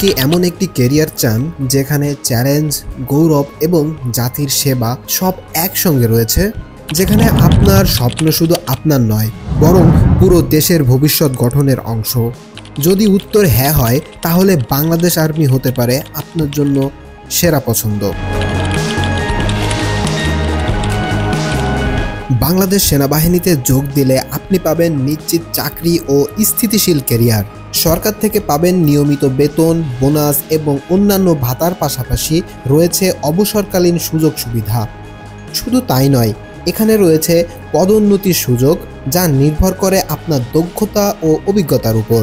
কি এমন একটি ক্যারিয়ার চান যেখানে চ্যালেঞ্জ, গৌরব এবং জাতির সেবা সব একসঙ্গে রয়েছে? যেখানে আপনার স্বপ্ন শুধু আপনার নয়, বরং পুরো দেশের ভবিষ্যৎ গঠনের অংশ? যদি উত্তর হ্যাঁ হয়, তাহলে বাংলাদেশ আর্মি হতে পারে আপনার জন্য সেরা পছন্দ। বাংলাদেশ সেনাবাহিনীতে যোগ দিলে আপনি পাবেন নিশ্চিত চাকরি ও স্থিতিশীল ক্যারিয়ার। সরকার থেকে পাবেন নিয়মিত বেতন, বোনাস এবং অন্যান্য ভাতার পাশাপাশি রয়েছে অবসরকালীন সুযোগ সুবিধা। শুধু তাই নয়, এখানে রয়েছে পদোন্নতির সুযোগ, যা নির্ভর করে আপনার দক্ষতা ও অভিজ্ঞতার উপর।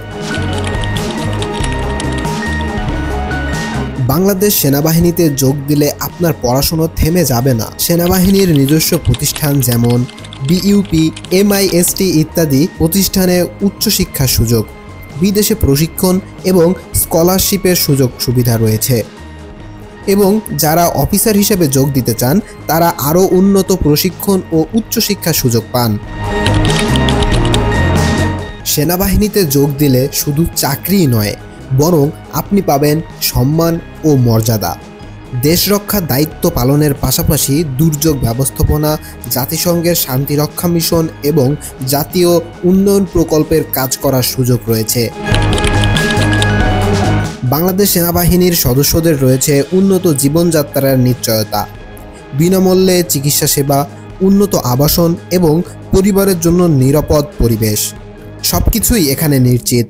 বাংলাদেশ সেনাবাহিনীতে যোগ দিলে আপনার পড়াশোনা থেমে যাবে না। সেনাবাহিনীর নিজস্ব প্রতিষ্ঠান যেমন বিইউপি, এমআইএসটি ইত্যাদি প্রতিষ্ঠানে উচ্চশিক্ষার সুযোগ, বিদেশে প্রশিক্ষণ এবং স্কলারশিপের সুযোগ সুবিধা রয়েছে। এবং যারা অফিসার হিসেবে যোগ দিতে চান, তারা আরও উন্নত প্রশিক্ষণ ও উচ্চশিক্ষার সুযোগ পান। সেনাবাহিনীতে যোগ দিলে শুধু চাকরিই নয়, বরং আপনি পাবেন সম্মান ও মর্যাদা। দেশ রক্ষার দায়িত্ব পালনের পাশাপাশি দুর্যোগ ব্যবস্থাপনা, জাতিসংঘের শান্তিরক্ষা মিশন এবং জাতীয় উন্নয়ন প্রকল্পের কাজ করার সুযোগ রয়েছে। বাংলাদেশ সেনাবাহিনীর সদস্যদের রয়েছে উন্নত জীবনযাত্রার নিশ্চয়তা, বিনামূল্যে চিকিৎসা সেবা, উন্নত আবাসন এবং পরিবারের জন্য নিরাপদ পরিবেশ। সবকিছুই এখানে নিশ্চিত।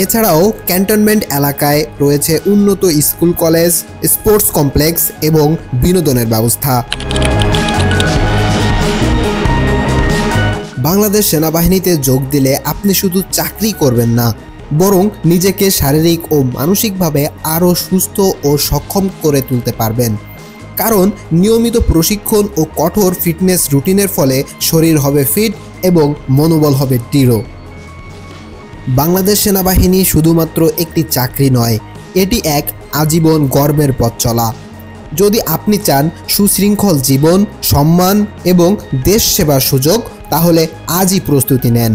এছাড়াও ক্যান্টনমেন্ট এলাকায় রয়েছে উন্নত স্কুল, কলেজ, স্পোর্টস কমপ্লেক্স এবং বিনোদনের ব্যবস্থা। বাংলাদেশ সেনাবাহিনীতে যোগ দিলে আপনি শুধু চাকরি করবেন না, বরং নিজেকে শারীরিক ও মানসিকভাবে আরও সুস্থ ও সক্ষম করে তুলতে পারবেন। কারণ নিয়মিত প্রশিক্ষণ ও কঠোর ফিটনেস রুটিনের ফলে শরীর হবে ফিট এবং মনোবল হবে দৃঢ়। বাংলাদেশ সেনাবাহিনী শুধুমাত্র একটি চাকরি নয়, এটি এক আজীবন গর্বের পথ চলা। যদি আপনি চান সুশৃঙ্খল জীবন, সম্মান এবং দেশ সেবার সুযোগ, তাহলে আজই প্রস্তুতি নেন।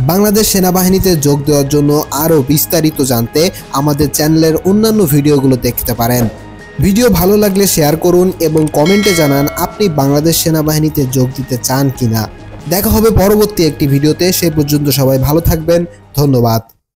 বাংলাদেশ সেনাবাহিনীতে যোগ দেওয়ার জন্য আরও বিস্তারিত জানতে আমাদের চ্যানেলের অন্যান্য ভিডিওগুলো দেখতে পারেন। ভিডিও ভালো লাগলে শেয়ার করুন এবং কমেন্টে জানান আপনি বাংলাদেশ সেনাবাহিনীতে যোগ দিতে চান কিনা। দেখা হবে পরবর্তী একটি ভিডিওতে। সে পর্যন্ত সবাই ভালো থাকবেন। ধন্যবাদ।